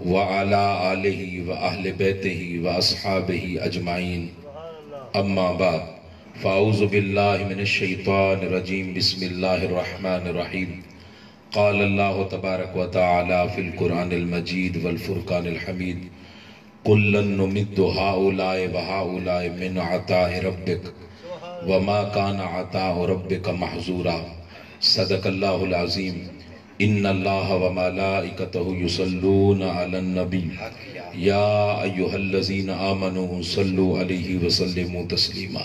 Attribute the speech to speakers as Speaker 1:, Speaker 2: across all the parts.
Speaker 1: وعلى آلہ وأہل بیتہ وأصحابہ اجمعین اما بعد فاعوذ باللہ من الشیطان الرجیم بسم اللہ الرحمن الرحیم قال اللہ تبارک و تعالی فی القرآن المجید والفرقان الحمید قُلًّا نُمِدُّ هَؤُلَاءِ وَهَؤُلَاءِ مِنْ عَطَاءِ رَبِّكَ وَمَا كَانَ عَطَاءُ رَبِّكَ مَحْظُورًا صدق اللہ العظیم ان اللہ وملائکتہ یصلون علی النبی یا ایہا الذین آمنوا صلوا علیہ وسلموا تسلیما۔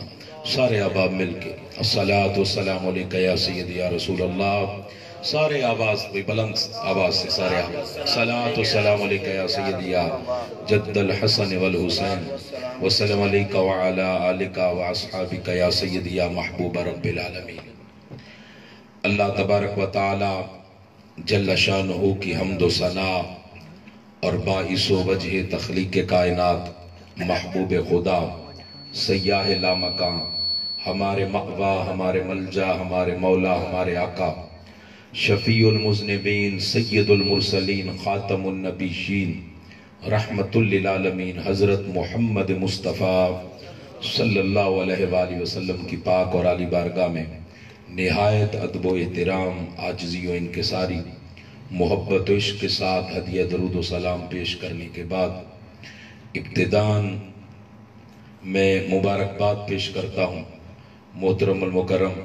Speaker 1: سارے احباب مل کے الصلاۃ والسلام علیکہ یا سیدی یا رسول اللہ، سارے آواز بلند آواز سے سارے الصلاۃ والسلام علیکہ یا سیدی یا جد الحسن والحسین وسلم علیکہ وعلی آلکہ واصحابکہ یا سیدی یا محبوب رب العالمین۔ اللہ تبارک و تعالی جل شانہ کی حمد و ثنا اور باعث و وجہ تخلیق کائنات محبوب خدا سیاہ لامکان ہمارے مأوا، ہمارے ملجا، ہمارے مولا، ہمارے آقا شفیع المذنبین سید المرسلین خاتم النبیین رحمت للعالمین حضرت محمد مصطفیٰ صلی اللہ علیہ وآلہ وسلم کی پاک اور عالی بارگاہ میں نہایت ادب و احترام، عاجزی و انکساری، محبت و عشق کے ساتھ ہدیہ درود و سلام پیش کرنے کے بعد ابتداً میں مبارکباد پیش کرتا ہوں محترم المکرم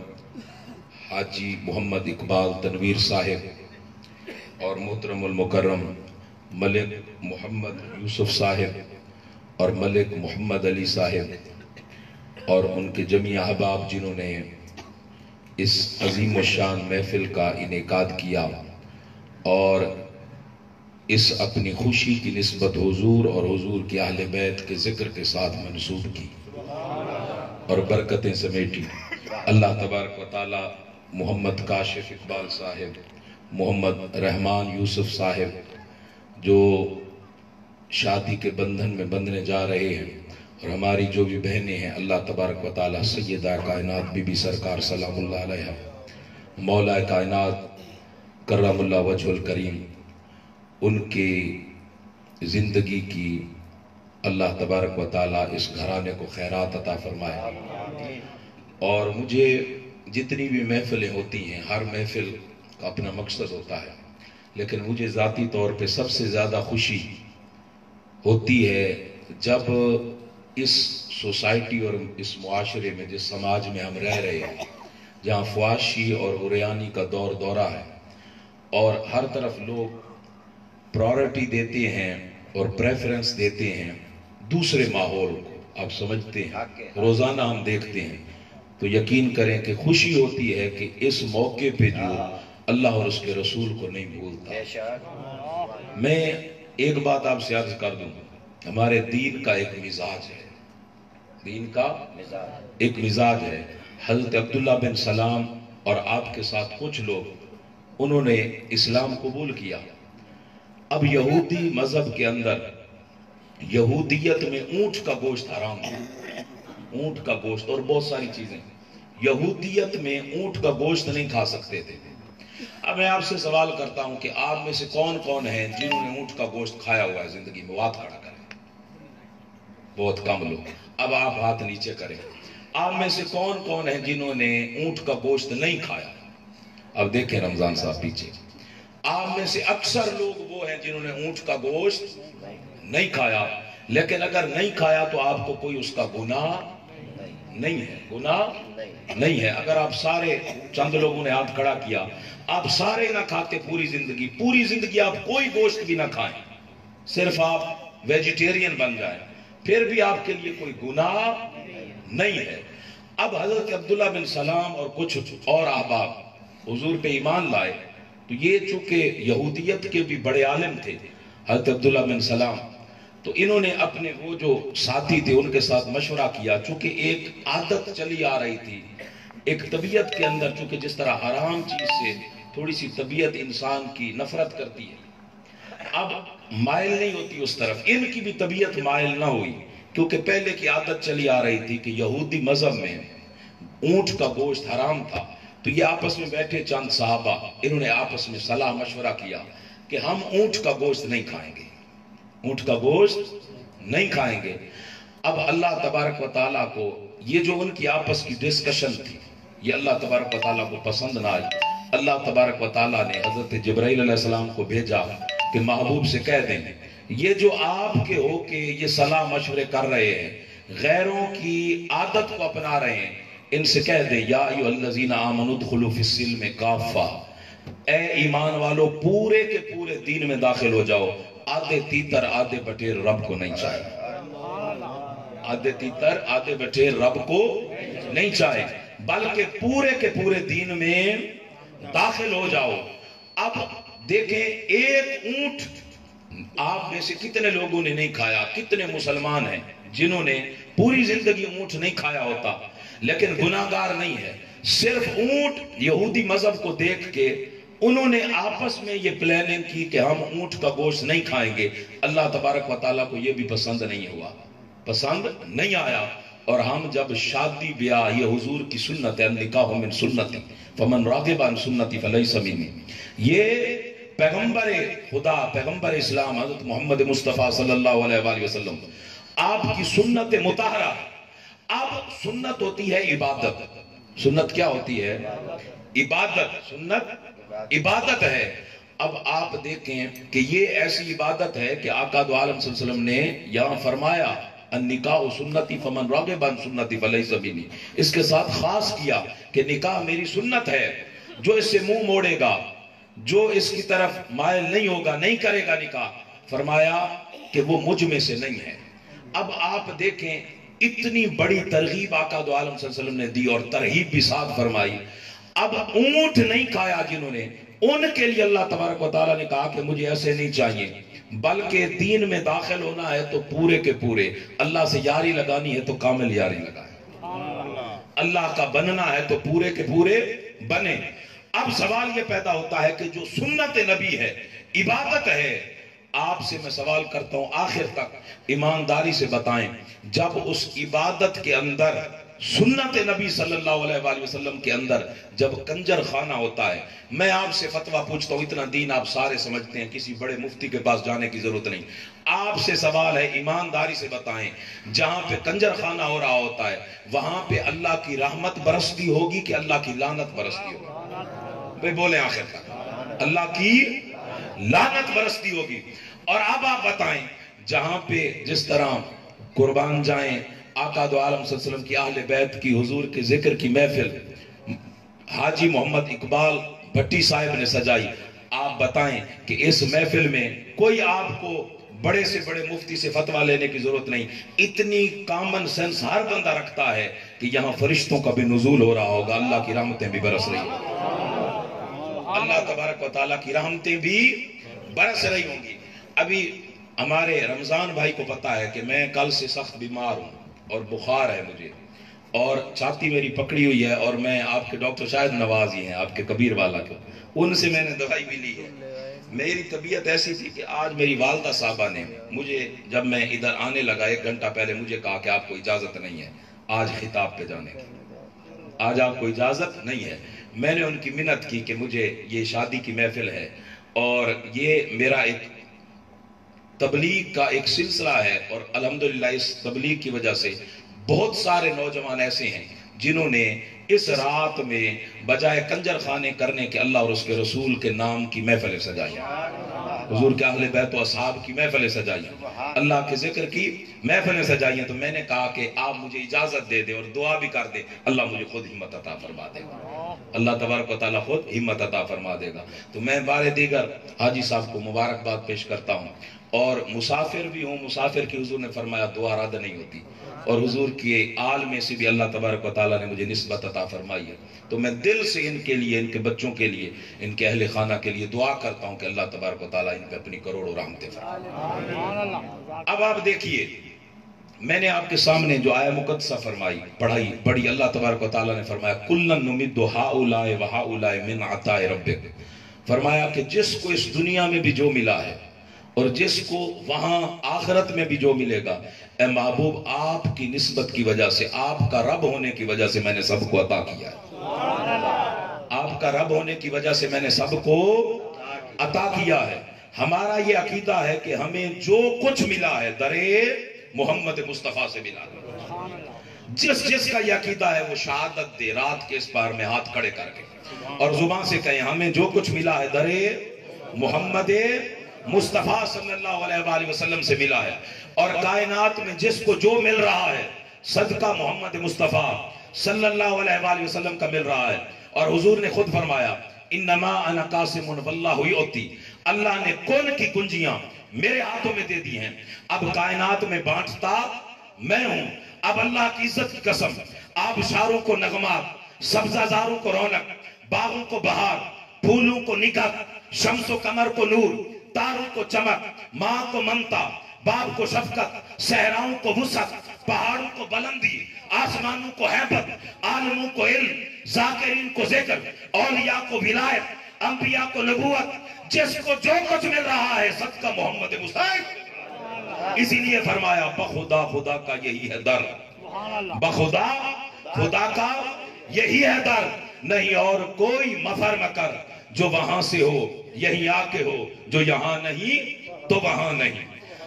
Speaker 1: حاجی محمد اقبال تنویر صاحب اور محترم المکرم ملک محمد یوسف صاحب اور ملک محمد علی صاحب اور ان کے جمیع احباب جنہوں نے اس عظیم و شان محفل کا انعقاد کیا اور اس اپنی خوشی کی نسبت حضور اور حضور کی اہل بیت کے ذکر کے ساتھ منسوب کی اور برکتیں سمیٹی۔ اللہ تبارک و تعالی محمد کاشف اقبال صاحب، محمد رحمان یوسف صاحب جو شادی کے بندھن میں بندھنے جا رہے ہیں، اور ہماری جو بھی بہنیں ہیں، اللہ تبارک و تعالی سیدہ کائنات بی بی سرکار سلام اللہ علیہ، مولا کائنات کرم اللہ وجہ الکریم، ان کی زندگی کی اللہ تبارک و تعالی اس گھرانے کو خیرات عطا فرمائے۔ اور مجھے جتنی بھی محفلیں ہوتی ہیں، ہر محفل کا اپنا مقصد ہوتا ہے، لیکن مجھے ذاتی طور پہ سب سے زیادہ خوشی ہوتی ہے جب اس سوسائٹی اور اس معاشرے میں، جس سماج میں ہم رہ رہے ہیں، جہاں فحاشی اور عریانی کا دور دورہ ہے اور ہر طرف لوگ پرائورٹی دیتے ہیں اور پریفرنس دیتے ہیں دوسرے ماحول کو، آپ سمجھتے ہیں، روزانہ ہم دیکھتے ہیں، تو یقین کریں کہ خوشی ہوتی ہے کہ اس موقع پہ جو اللہ اور اس کے رسول کو نہیں بھولتا۔ میں ایک بات آپ سے عرض کر دوں، ہمارے دین کا ایک مزاج ہے، دین کا ایک مزاج ہے۔ حضرت عبداللہ بن سلام اور آپ کے ساتھ کچھ لوگ، انہوں نے اسلام قبول کیا۔ اب یہودی مذہب کے اندر یہودیت میں اونٹ کا گوشت حرام ہے، اونٹ کا گوشت اور بہت ساری چیزیں یہودیت میں اونٹ کا گوشت نہیں کھا سکتے تھے۔ اب میں آپ سے سوال کرتا ہوں کہ آپ میں سے کون کون ہیں جنہوں نے اونٹ کا گوشت کھایا ہوا ہے زندگی میں؟ ہاتھ کھڑا کریں، بہت کم لوگ۔ اب آپ ہاتھ نیچے کریں، آپ میں سے کون کون ہیں جنہوں نے اونٹ کا گوشت نہیں کھایا؟ اب دیکھیں رمضان صاحب پیچھے، آپ میں سے اکثر لوگ وہ ہیں جنہوں نے اونٹ کا گوشت نہیں کھایا، لیکن اگر نہیں کھایا تو آپ کو کوئی اس کا گناہ نہیں ہے، گناہ نہیں ہے۔ اگر آپ سارے، چند لوگوں نے ہاتھ کھڑا کیا، آپ سارے نہ کھاتے پوری زندگی آپ کوئی گوشت بھی نہ کھائیں، صرف آپ ویجیٹیرین بن جائیں، پھر بھی آپ کے لیے کوئی گناہ نہیں ہے۔ اب حضرت عبداللہ بن سلام اور کچھ اور احباب حضور پہ ایمان لائے، تو یہ چونکہ یہودیت کے بھی بڑے عالم تھے حضرت عبداللہ بن سلام، تو انہوں نے اپنے وہ جو ساتھی تھے ان کے ساتھ مشورہ کیا، چونکہ ایک عادت چلی آ رہی تھی، ایک طبیعت کے اندر، چونکہ جس طرح حرام چیز سے تھوڑی سی طبیعت انسان کی نفرت کرتی ہے، اب مائل نہیں ہوتی اس طرف، ان کی بھی طبیعت مائل نہ ہوئی، کیونکہ پہلے کی عادت چلی آ رہی تھی کہ یہودی مذہب میں اونٹ کا گوشت حرام تھا۔ تو یہ آپس میں بیٹھے چند صحابہ، انہوں نے آپس میں صلاح مشورہ کیا کہ ہم اونٹ کا گوشت نہیں کھائیں گے، اونٹ کا گوشت نہیں کھائیں گے۔ اب اللہ تبارک و تعالیٰ کو یہ جو ان کی آپس کی ڈسکشن تھی یہ اللہ تبارک و تعالیٰ کو پسند نہ آئی۔ اللہ تبارک و تعالیٰ نے حضرت جبرائیل علیہ السلام کو بھیجا کہ محبوب سے کہہ دیں یہ جو آپ کے ہو کے یہ صلاح مشورے کر رہے ہیں، غیروں کی عادت کو اپنا رہے ہیں، ان سے کہہ دیں یا ایھا الذین آمنوا ادخلوا فی السلم کافہ، اے ایمان والو پورے کے پورے دین میں داخل ہو جاؤ، آدھے تیتر آدھے بٹیر رب کو نہیں چاہے، آدھے تیتر آدھے بٹیر رب کو نہیں چاہے، بلکہ پورے کے پورے دین میں داخل ہو جاؤ۔ اب دیکھیں ایک اونٹ آپ میں سے کتنے لوگوں نے نہیں کھایا، کتنے مسلمان ہیں جنہوں نے پوری زندگی اونٹ نہیں کھایا ہوتا لیکن گناہگار نہیں ہے، صرف اونٹ یہودی مذہب کو دیکھ کے انہوں نے آپس میں یہ پلاننگ کی کہ ہم اونٹ کا گوشت نہیں کھائیں گے۔ اللہ تبارک و تعالیٰ کو یہ بھی پسند نہیں ہوا، پسند نہیں آیا، اور ہم جب شادی بیاہ یہ حضور کی سنت ہے، نکاح من سنتی فمن راغب عن سنتی فلیس منی، یہ پیغمبر خدا پیغمبر اسلام حضرت محمد مصطفیٰ صلی اللہ علیہ وآلہ وسلم آپ کی سنت مطہرہ۔ اب سنت ہوتی ہے عبادت، سنت کیا ہوتی ہے؟ عبادت، سنت عبادت ہے۔ اب آپ دیکھیں کہ یہ ایسی عبادت ہے کہ آقا دو عالم صلی اللہ علیہ وسلم نے یہاں فرمایا النکاح سنتی فمن راغب عن سنتی فلیس منی، اس کے ساتھ خاص کیا کہ نکاح میری سنت ہے، جو اس سے منہ موڑے گا، جو اس کی طرف مائل نہیں ہوگا، نہیں کرے گا نکاح، فرمایا کہ وہ مجھ میں سے نہیں ہے۔ اب آپ دیکھیں اتنی بڑی ترغیب آقا دو عالم صلی اللہ علیہ وسلم نے دی اور ترغیب بھی ساتھ فرمائی۔ اب اونٹ نہیں کھایا جنہوں نے، ان کے لیے اللہ تبارک و تعالیٰ نے کہا کہ مجھے ایسے نہیں چاہیے، بلکہ دین میں داخل ہونا ہے تو پورے کے پورے، اللہ سے یاری لگانی ہے تو کامل یاری لگائیں، اللہ کا بننا ہے تو پورے کے پورے بنے۔ اب سوال یہ پیدا ہوتا ہے کہ جو سنت نبی ہے، عبادت ہے، آپ سے میں سوال کرتا ہوں آخر تک ایمانداری سے بتائیں، جب اس عبادت کے اندر سنت نبی صلی اللہ علیہ وآلہ وسلم کے اندر جب کنجر خانہ ہوتا ہے، میں آپ سے فتویٰ پوچھتا ہوں، اتنا دین آپ سارے سمجھتے ہیں، کسی بڑے مفتی کے پاس جانے کی ضرورت نہیں، آپ سے سوال ہے ایمانداری سے بتائیں، جہاں پہ کنجر خانہ ہو رہا ہوتا ہے وہاں پہ اللہ کی رحمت برستی ہوگی کہ اللہ کی لعنت برستی ہوگی؟ بھئی بولیں آخر تک، اللہ کی لعنت برستی ہوگی۔ اور اب آپ بتائیں جہاں پہ جس طرح قربان جائیں آقا دو عالم صلی اللہ علیہ وسلم کی اہل بیت کی حضور کے ذکر کی محفل حاجی محمد اقبال بھٹی صاحب نے سجائی، آپ بتائیں کہ اس محفل میں کوئی آپ کو بڑے سے بڑے مفتی سے فتویٰ لینے کی ضرورت نہیں، اتنی کامن سینس ہر بندہ رکھتا ہے کہ یہاں فرشتوں کا بھی نزول ہو رہا ہوگا، اللہ کی رحمتیں بھی برس رہی ہیں، اللہ تبارک و تعالیٰ کی رحمتیں بھی برس رہی ہوں گی۔ ابھی ہمارے رمضان بھائی کو پتا ہے کہ میں کل سے سخت بیمار ہوں اور بخار ہے مجھے، اور چھاتی میری پکڑی ہوئی ہے، اور میں آپ کے ڈاکٹر شاہد نواز ہی ہیں آپ کے کبیر والا کے، ان سے میں نے دوائی بھی لی ہے۔ میری طبیعت ایسی تھی کہ آج میری والدہ صاحبہ نے مجھے جب میں ادھر آنے لگا 1 گھنٹہ پہلے مجھے کہا کہ آپ کو اجازت نہیں ہے آج خطاب پہ جانے کی، آج آپ کو اجازت نہیں ہے۔ میں نے ان کی منت کی کہ مجھے یہ شادی کی محفل ہے اور یہ میرا ایک تبلیغ کا ایک سلسلہ ہے، اور الحمدللہ اس تبلیغ کی وجہ سے بہت سارے نوجوان ایسے ہیں جنہوں نے اس رات میں بجائے کنجر خانے کرنے کے اللہ اور اس کے رسول کے نام کی محفلیں سجائی، حضور کے اہل بیت و اصحاب کی محفلیں سجائی، اللہ کے ذکر کی محفلیں سجائی ہیں۔ تو میں نے کہا کہ آپ مجھے اجازت دے دیں اور دعا بھی کر دیں، اللہ مجھے خود ہمت عطا فرما دے گا، اللہ تبارک و تعالیٰ خود ہمت عطا فرما دے گا۔ تو میں بار دیگر حاجی صاحب کو مبارکباد پیش کرتا ہوں، اور مسافر بھی ہوں، مسافر کی حضور نے فرمایا دعا رد نہیں ہوتی، اور حضور کی آل میں سے بھی اللہ تبارک و تعالیٰ نے مجھے نسبت عطا فرمائی ہے، تو میں دل سے ان کے لیے، ان کے بچوں کے لیے، ان کے اہل خانہ کے لیے دعا کرتا ہوں کہ اللہ تبارک و تعالیٰ ان پہ اپنی کروڑوں رحمتیں فرمائے۔ اب آپ دیکھیے میں نے آپ کے سامنے جو آیہ مقدسہ فرمائی پڑھائی پڑھی، اللہ تبارک و تعالیٰ نے فرمایا کُلًّا نُمِدُّ ہَؤُلَاءِ وَہَؤُلَاءِ مِنْ عَطَاءِ رَبِّكَ، فرمایا کہ جس کو اس دنیا میں بھی جو ملا ہے اور جس کو وہاں آخرت میں بھی جو ملے گا، اے محبوب آپ کی نسبت کی وجہ سے، آپ کا رب ہونے کی وجہ سے میں نے سب کو عطا کیا ہے، آپ کا رب ہونے کی وجہ سے میں نے سب کو عطا کیا ہے۔ ہمارا یہ عقیدہ ہے کہ ہمیں جو کچھ ملا ہے درے محمد مصطفیٰ سے ملا ہے. جس کا یہ عقیدہ ہے وہ شہادت دے رات کے اس بار میں ہاتھ کھڑے کر کے اور زبان سے کہیں ہمیں جو کچھ ملا ہے درے محمد مصطفیٰ صلی اللہ علیہ وآلہ وسلم سے ملا ہے. اور کائنات میں جس کو جو مل رہا ہے صدقہ محمد مصطفیٰ صلی اللہ علیہ وآلہ وسلم کا مل رہا ہے. اور حضور نے خود فرمایا انما انا قاسم واللہ یعطی، اللہ نے کون کی کنجیاں میرے ہاتھوں میں دے دی ہیں، اب کائنات میں بانٹتا میں ہوں. اب اللہ کی عزت کی قسم، آبشاروں کو نغمات، سبزہ زاروں کو رونق، باغوں کو بہار، پھولوں کو نگہت، شمس و قمر کو نور، تاروں کو چمک، ماں کو ممتا، باپ کو شفقت، صحراؤں کو وسعت، پہاڑوں کو بلندی، آسمانوں کو ہیبت، عالموں کو علم، ذاکرین کو ذکر، اولیاء کو ولایت، انبیاء کو نبوت، جس کو جو کچھ مل رہا ہے صدقہ محمد مصطفیٰ. اسی لیے فرمایا بخدا خدا کا یہی ہے در، بخدا خدا کا یہی ہے در، نہیں اور کوئی مفر مکر، جو وہاں سے ہو یہی آ کے ہو، جو یہاں نہیں تو وہاں نہیں.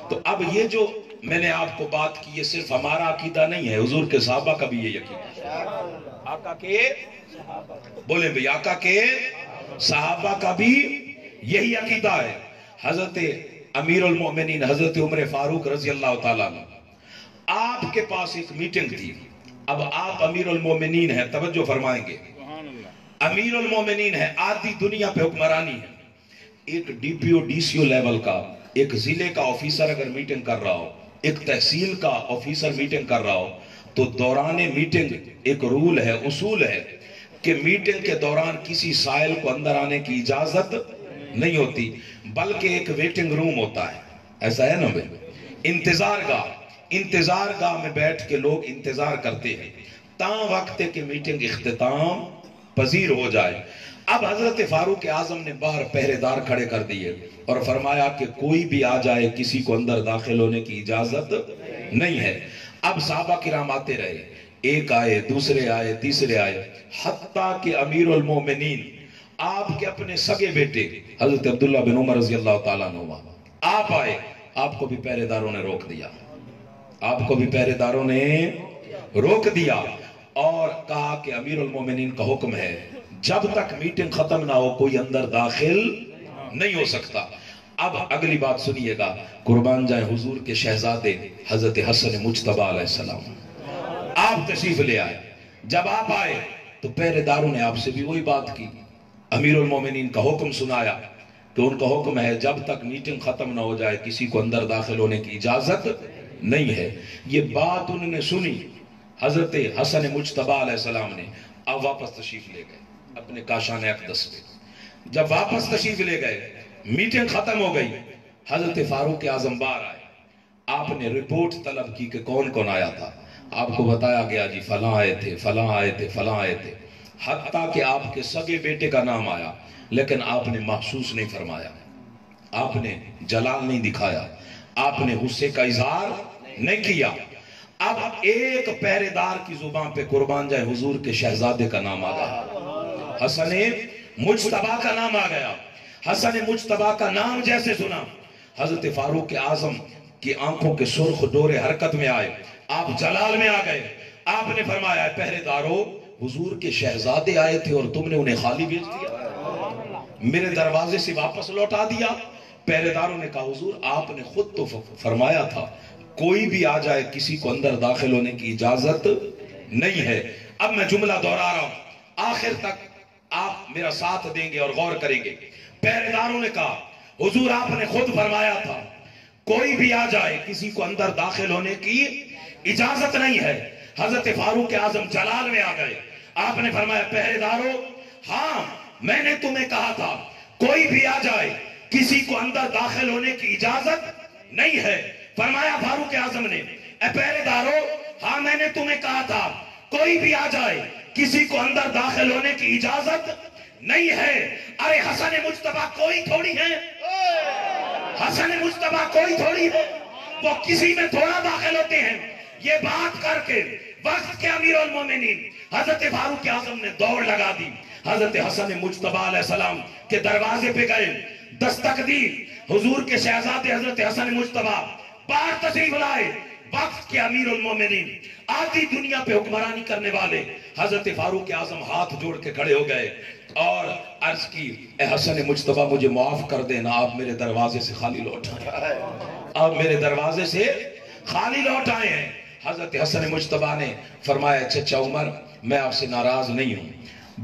Speaker 1: تو اب یہ جو میں نے آپ کو بات کی یہ صرف ہمارا عقیدہ نہیں ہے، حضور کے صحابہ کا بھی یہ عقیدہ ہے. آقا کے بولیں بھئی آقا کے صحابہ کا بھی یہی عقیدہ ہے. حضرت امیر المؤمنین حضرت عمر فاروق رضی اللہ تعالیٰ عنہ، آپ کے پاس ایک میٹنگ تھی. اب آپ امیر المؤمنین ہیں، توجہ فرمائیں گے، امیر المؤمنین ہے، آدھی دنیا پہ حکمرانی ہے. ایک D P O D C O level کا ایک ضلع کا آفیسر اگر میٹنگ کر رہا ہو، ایک تحصیل کا آفیسر میٹنگ کر رہا ہو، تو دوران میٹنگ ایک رول ہے، اصول ہے کہ میٹنگ کے دوران کسی سائل کو اندر آنے کی اجازت نہیں ہوتی، بلکہ ایک ویٹنگ روم ہوتا ہے. ایسا ہے نا بھائی، انتظار گاہ میں بیٹھ کے لوگ انتظار کرتے ہیں تاں وقت ہے کہ میٹنگ اختتام پذیر ہو جائے. اب حضرت فاروق اعظم نے باہر پہرے دار کھڑے کر دیے اور فرمایا کہ کوئی بھی آ جائے، کسی کو اندر داخل ہونے کی اجازت نہیں ہے. اب صحابہ کرام آتے رہے، ایک آئے، دوسرے آئے، تیسرے آئے، حتیٰ کہ امیر المومنین آپ کے اپنے سگے بیٹے حضرت عبداللہ بن عمر رضی اللہ تعالیٰ عنہ آپ آئے. آپ کو بھی پہرے داروں نے روک دیا، آپ کو بھی پہرے داروں نے روک دیا اور کہا کہ امیر المومنین کا حکم ہے جب تک میٹنگ ختم نہ ہو کوئی اندر داخل نہیں ہو سکتا. اب اگلی بات سنیے گا، قربان جائیں حضور کے شہزادے حضرت حسن مجتبیٰ علیہ السلام، آپ تشریف لے آئے. جب آپ آئے تو پہرے داروں نے آپ سے بھی وہی بات کی، امیر المومنین کا حکم سنایا کہ ان کا حکم ہے جب تک میٹنگ ختم نہ ہو جائے کسی کو اندر داخل ہونے کی اجازت نہیں ہے. یہ بات انہوں نے سنی، حضرت حسن مجتبیٰ علیہ السلام نے اب واپس تشریف لے گئے اپنے کاشان اقدس پہ. جب واپس تشریف لے گئے، میٹنگ ختم ہو گئی، حضرت فاروق اعظم باہر آئے. آپ نے رپورٹ طلب کی کہ کون کون آیا تھا. آپ کو بتایا گیا جی فلاں آئے تھے، فلاں آئے تھے، فلاں آئے تھے، حتیٰ کہ آپ کے سگے بیٹے کا نام آیا، لیکن آپ نے محسوس نہیں فرمایا، آپ نے جلال نہیں دکھایا، آپ نے غصے کا اظہار نہیں کیا. اب ایک پہرے دار کی زبان پہ قربان جائے حضور کے شہزادے کا نام آ گیا، حسن مجتبیٰ کا نام آ گیا. حسن مجتبیٰ کا نام جیسے سنا، حضرت فاروق اعظم کی آنکھوں کے سرخ ڈورے حرکت میں آئے، آپ جلال میں آ گئے. آپ نے فرمایا پہرے دارو، حضور کے شہزادے آئے تھے اور تم نے انہیں خالی بھیج دیا، میرے دروازے سے واپس لوٹا دیا. پہرے داروں نے کہا حضور آپ نے خود تو فرمایا تھا کوئی بھی آ جائے کسی کو اندر داخل ہونے کی اجازت نہیں ہے. اب میں جملہ دہرا رہا ہوں، آخر تک آپ میرا ساتھ دیں گے اور غور کریں گے. پہرے داروں نے کہا حضور آپ نے خود فرمایا تھا کوئی بھی آ جائے کسی کو اندر داخل ہونے کی اجازت نہیں ہے. حضرت فاروق اعظم جلال میں آ گئے. آپ نے فرمایا پہرے دارو، ہاں میں نے تمہیں کہا تھا کوئی بھی آ جائے کسی کو اندر داخل ہونے کی اجازت نہیں ہے. فرمایا فاروق اعظم نے اے پہرے دارو، ہاں میں نے تمہیں کہا تھا کوئی بھی آ جائے کسی کو اندر داخل ہونے کی اجازت نہیں ہے. ارے حسن مجتبیٰ کوئی تھوڑی ہے، حسن مجتبیٰ کوئی تھوڑی ہے، وہ کسی میں تھوڑا داخل ہوتے ہیں. یہ بات کر کے وقت کے امیر المومنین حضرت فاروق اعظم نے دوڑ لگا دی، حضرت حسن مجتبیٰ علیہ السلام کے دروازے پہ گئے. دستک دی، حضور کے شہزادے حضرت حسن مجتبیٰ باہر تشریف لائے، وقت کے امیر المومنین، آدھی دنیا پہ حکمرانی کرنے والے حضرت فاروق اعظم ہاتھ جوڑ کے کھڑے ہو گئے اور عرض کی اے حسن مجتبیٰ مجھے معاف کر دینا، آپ میرے دروازے سے خالی لوٹ آئے، آپ میرے دروازے سے خالی لوٹ آئے ہیں۔ حضرت حسن مجتبیٰ نے فرمایا چچا عمر میں آپ سے ناراض نہیں ہوں،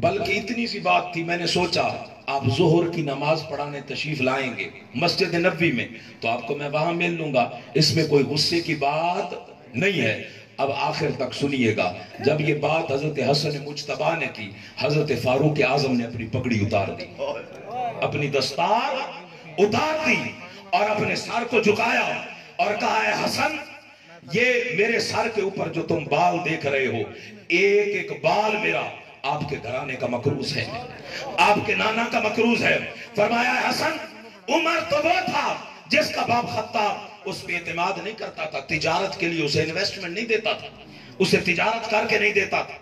Speaker 1: بلکہ اتنی سی بات تھی، میں نے سوچا آپ ظہر کی نماز پڑھانے تشریف لائیں گے مسجد نبوی میں تو آپ کو میں وہاں مل لوں گا، اس میں کوئی غصے کی بات نہیں ہے۔ اب آخر تک سنیے گا، جب یہ بات حضرت حسن مجتبیٰ نے کی، حضرت فاروق اعظم نے اپنی پگڑی اتار دی، اپنی دستار اتار دی اور اپنے سر کو جھکایا اور کہا ہے حسن یہ میرے سر کے اوپر جو تم بال دیکھ رہے ہو، ایک ایک بال میرا آپ کے گھرانے کا مکروز ہے، آپ کے نانا کا مکروز ہے۔ فرمایا حسن عمر تو وہ تھا جس کا باپ خطاب اس پہ اعتماد نہیں کرتا تھا، تجارت کے لیے اسے انویسٹمنٹ نہیں دیتا تھا، اسے تجارت کر کے نہیں دیتا تھا۔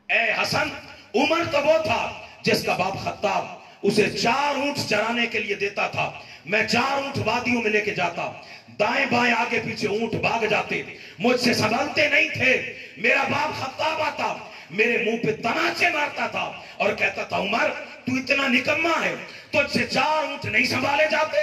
Speaker 1: اے حسن عمر تو وہ تھا جس کا باپ خطاب اسے 4 اونٹ چرانے کے لیے دیتا تھا، میں 4 اونٹ وادیوں میں لے کے جاتا، دائیں بائیں آگے پیچھے اونٹ بھاگ جاتے، مجھ سے سنبھلتے نہیں تھے، میرا باپ خطاب آتا میرے منہ پہ تماچے مارتا تھا اور کہتا تھا عمر تو اتنا نکما ہے، تجھ سے 4 اونٹ نہیں سنبھالے جاتے۔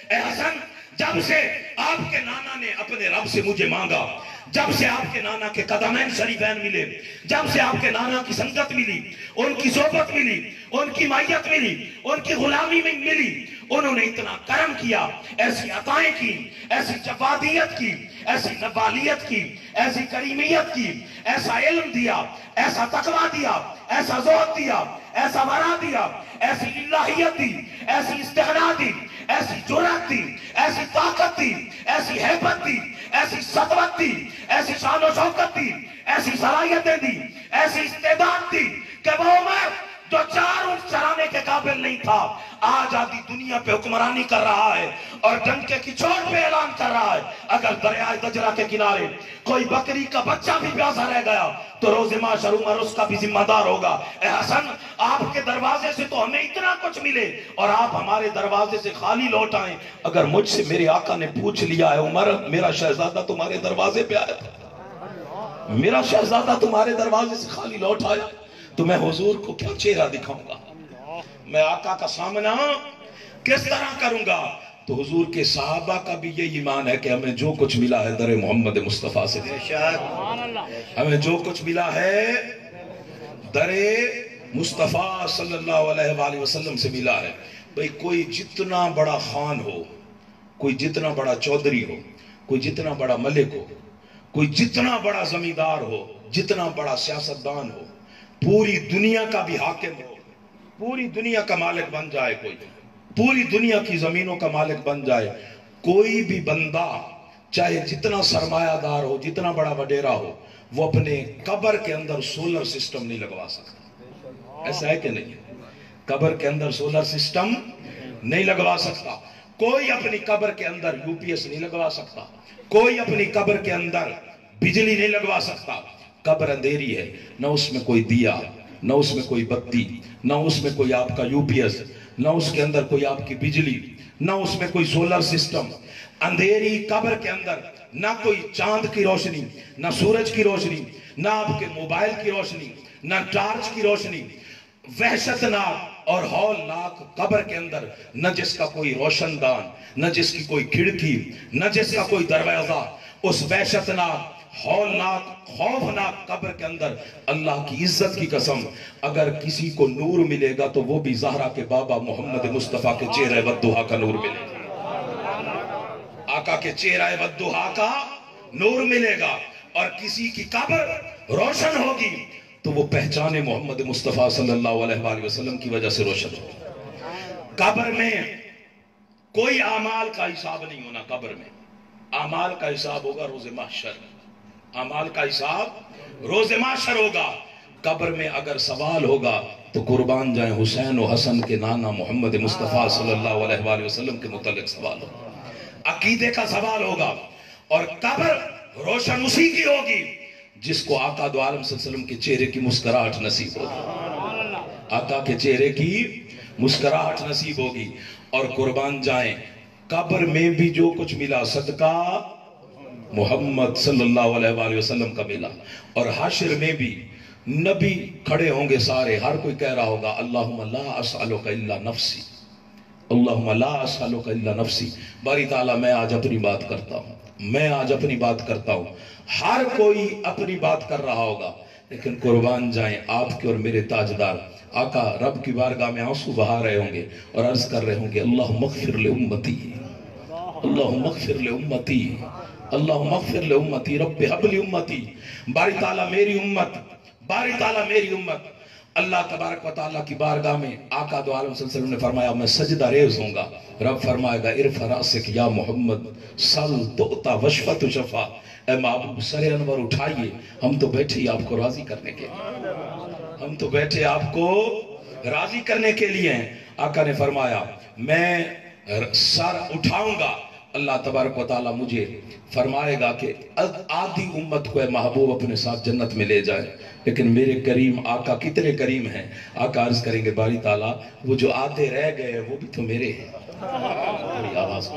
Speaker 1: اے حسن جب سے آپ کے نانا نے اپنے رب سے مجھے مانگا، جب سے آپ کے نانا کے قدمین شریفین ملے، جب سے آپ کے نانا کی سنگت ملی، ان کی صحبت ملی، ان کی مائیت ملی، ان کی غلامی میں ملی، انہوں نے اتنا کرم کیا، ایسی عطائیں کی، ایسی جوادیت کی، ایسی نوالیت کی، ایسی کریمیت کی، ایسا علم دیا، ایسا تقویٰ دیا، ایسا زہد دیا، ایسا ورع دیا، ایسی الہیت دی، ایسی استغنا دی، ایسی جرأت دی، ایسی طاقت دی، ایسی حیبت دی، ایسی سطوت دی، ایسی شان و شوکت دی، ایسی صلاحیتیں دی، ایسی استعداد دی کہ وہ عمر جو 4 اونٹ چرانے کے قابل نہیں تھا آج آدھی دنیا پہ حکمرانی کر رہا ہے اور ڈنکے کی چوٹ پہ اعلان کر رہا ہے اگر دریائے دجلہ کے کنارے کوئی بکری کا بچہ بھی پیاسا رہ گیا تو روز محشر عمر اس کا بھی ذمہ دار ہوگا۔ اے حسن آپ کے دروازے سے تو ہمیں اتنا کچھ ملے اور آپ ہمارے دروازے سے خالی لوٹ آئیں، اگر مجھ سے میرے آقا نے پوچھ لیا ہے عمر میرا شہزادہ تمہارے دروازے پہ آیا تھا، میرا شہزادہ تمہارے دروازے سے خالی لوٹ آیا تو میں حضور کو کیا چہرہ دکھاؤں گا، میں آقا کا سامنا کس طرح کروں گا؟ تو حضور کے صحابہ کا بھی یہ ایمان ہے کہ ہمیں جو کچھ ملا ہے در محمد مصطفیٰ سے، ہمیں جو کچھ ملا ہے در مصطفیٰ صلی اللہ علیہ وآلہ وسلم سے ملا ہے۔ بھئی کوئی جتنا بڑا خان ہو، کوئی جتنا بڑا چودھری ہو، کوئی جتنا بڑا ملک ہو، کوئی جتنا بڑا زمیندار ہو، جتنا بڑا سیاستدان ہو، پوری دنیا کا بھی حاکم ہو، پوری دنیا کا مالک بن جائے، کوئی پوری دنیا کی زمینوں کا مالک بن جائے، کوئی بھی بندہ چاہے جتنا سرمایہ دار ہو، جتنا بڑا وڈیرا ہو، وہ اپنے قبر کے اندر سولر سسٹم نہیں لگوا سکتا۔ ایسا ہے کہ نہیں؟ قبر کے اندر سولر سسٹم نہیں لگوا سکتا، کوئی اپنی قبر کے اندر یو پی ایس نہیں لگوا سکتا، کوئی اپنی قبر کے اندر بجلی نہیں لگوا سکتا۔ قبر اندھیری ہے، نہ اس میں کوئی دیا، نہ اس میں کوئی بتی، نہ اس میں کوئی آپ کا یو پی ایس، نہ اس کے اندر کوئی آپ کی بجلی، نہ اس میں کوئی سولر سسٹم۔ اندھیری قبر کے اندر نہ کوئی چاند کی روشنی، نہ سورج کی روشنی، نہ آپ کے موبائل کی روشنی، نہ ٹارچ کی روشنی۔ وحشتناک اور ہولناک قبر کے اندر نہ جس کا کوئی روشن دان، نہ جس کی کوئی کھڑکی، نہ جس کا کوئی دروازہ۔ اس وحشتناک ہولناک خوفناک قبر کے اندر اللہ کی عزت کی قسم اگر کسی کو نور ملے گا تو وہ بھی زہرا کے بابا محمد مصطفیٰ کے چہرہ والدہا کا نور ملے گا، آقا کے چہرہ والدہا کا نور ملے گا۔ اور کسی کی قبر روشن ہوگی تو وہ پہچانے محمد مصطفیٰ صلی اللہ علیہ وآلہ وسلم کی وجہ سے روشن ہوگی۔ قبر میں کوئی اعمال کا حساب نہیں ہونا، قبر میں اعمال کا حساب ہوگا روز محشر، اعمال کا حساب روز محشر ہوگا۔ قبر میں اگر سوال ہوگا تو قربان جائیں حسین و حسن کے نانا محمد مصطفیٰ صلی اللہ علیہ وآلہ وسلم کے متعلق سوال ہوگا، عقیدے کا سوال ہوگا۔ اور قبر روشن اسی کی ہوگی جس کو آقا دو عالم صلی اللہ علیہ وسلم کے چہرے کی مسکراہٹ نصیب ہوگی، آقا کے چہرے کی مسکراہٹ نصیب ہوگی، اور قربان جائیں قبر میں بھی جو کچھ ملا صدقہ محمد صلی اللہ علیہ وآلہ وسلم کا ملا، اور حشر میں بھی نبی کھڑے ہوں گے سارے، ہر کوئی کہہ رہا ہوگا اللہم لا اسألک الا نفسی، اللہم لا اسألک الا نفسی۔ باری تعالیٰ میں آج اپنی بات کرتا ہوں، میں آج اپنی بات کرتا ہوں، ہر کوئی اپنی بات کر رہا ہوگا، لیکن قربان جائیں آپ کے اور میرے تاجدار آقا رب کی بارگاہ میں آنسو بہا رہے ہوں گے اور عرض کر رہے ہوں گے اللہم اغفر لامتی، اللہم اغفر لامتی، اللہم اغفر لامتی، رب حب لی امتی۔ باری تعالیٰ میری امت، باری تعالیٰ میری امت، اللہ تبارک و تعالیٰ کی بارگاہ میں آقا دو عالم صلی اللہ علیہ وسلم نے فرمایا میں سجدہ ریز ہوں گا، رب فرمائے گا ارفع رأسک یا محمد سل تؤتا وشفع تشفع، اے محبوب سر انور اٹھائیے، ہم تو بیٹھے ہی آپ کو راضی کرنے کے لیے، ہم تو بیٹھے آپ کو راضی کرنے کے لیے ہیں۔ آقا نے فرمایا میں سر اٹھاؤں گا، اللہ تبارک و تعالیٰ مجھے فرمائے گا کہ آدھی امت کو اے محبوب اپنے ساتھ جنت میں لے جائے، لیکن میرے کریم آقا کتنے کریم ہیں، آقا عرض کریں گے باری تعالیٰ وہ جو آدھے رہ گئے ہیں وہ بھی تو میرے ہیں، بڑی آواز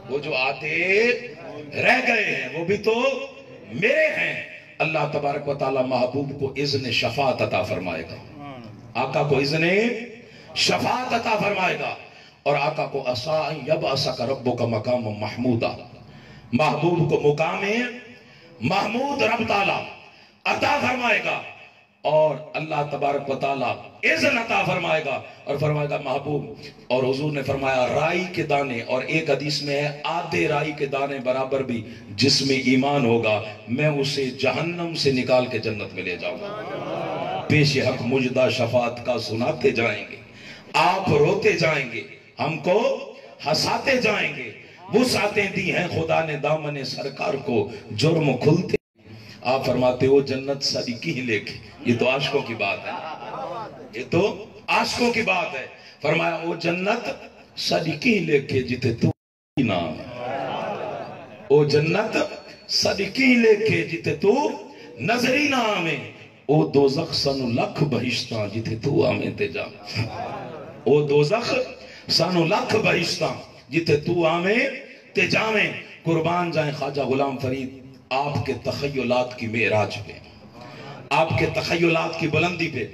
Speaker 1: وہ جو آدھے رہ گئے ہیں وہ بھی تو میرے ہیں۔ اللہ تبارک و تعالیٰ محبوب کو اذن شفاعت عطا فرمائے گا، آقا کو اذن شفاعت عطا فرمائے گا، اور آقا کو عَسَىٰ أَن يَبْعَثَكَ رَبُّكَ مَقَامًا مَحْمُودًا، محبوب کو مقام محمود رب تعالیٰ عطا فرمائے گا، اور اللہ تبارک و تعالیٰ اذن عطا فرمائے گا اور فرمائے گا محبوب، اور حضور نے فرمایا رائی کے دانے، اور ایک حدیث میں ہے آدھے رائی کے دانے برابر بھی جس میں ایمان ہوگا میں اسے جہنم سے نکال کے جنت میں لے جاؤں گا۔ پیش حق مجدہ شفاعت کا سناتے جائیں گے، آپ روتے جائیں گے، ہم کو ہنساتے جائیں گے، وسعتیں دی ہیں خدا نے دامن سرکار کو، جرم کھلتے آپ فرماتے ہو جنت صدیقی ہی لے کے، یہ تو عاشقوں کی بات ہے، یہ تو عاشقوں کی بات ہے، فرمایا وہ جنت صدیقی ہی لے کے جتے تو نام ہے، وہ جنت صدیقی ہی لے کے جتے تو نظری نام ہے، او دوزخ سنو لکھ بہشتاں جتے تو آمیں تے جا، او دوزخ سنو لکھ بہشتاں جتے تو آمیں تے جامیں۔ قربان جائیں خواجہ غلام فرید آپ کے تخیلات کی معراج پہ، آپ کے تخیلات کی بلندی پہ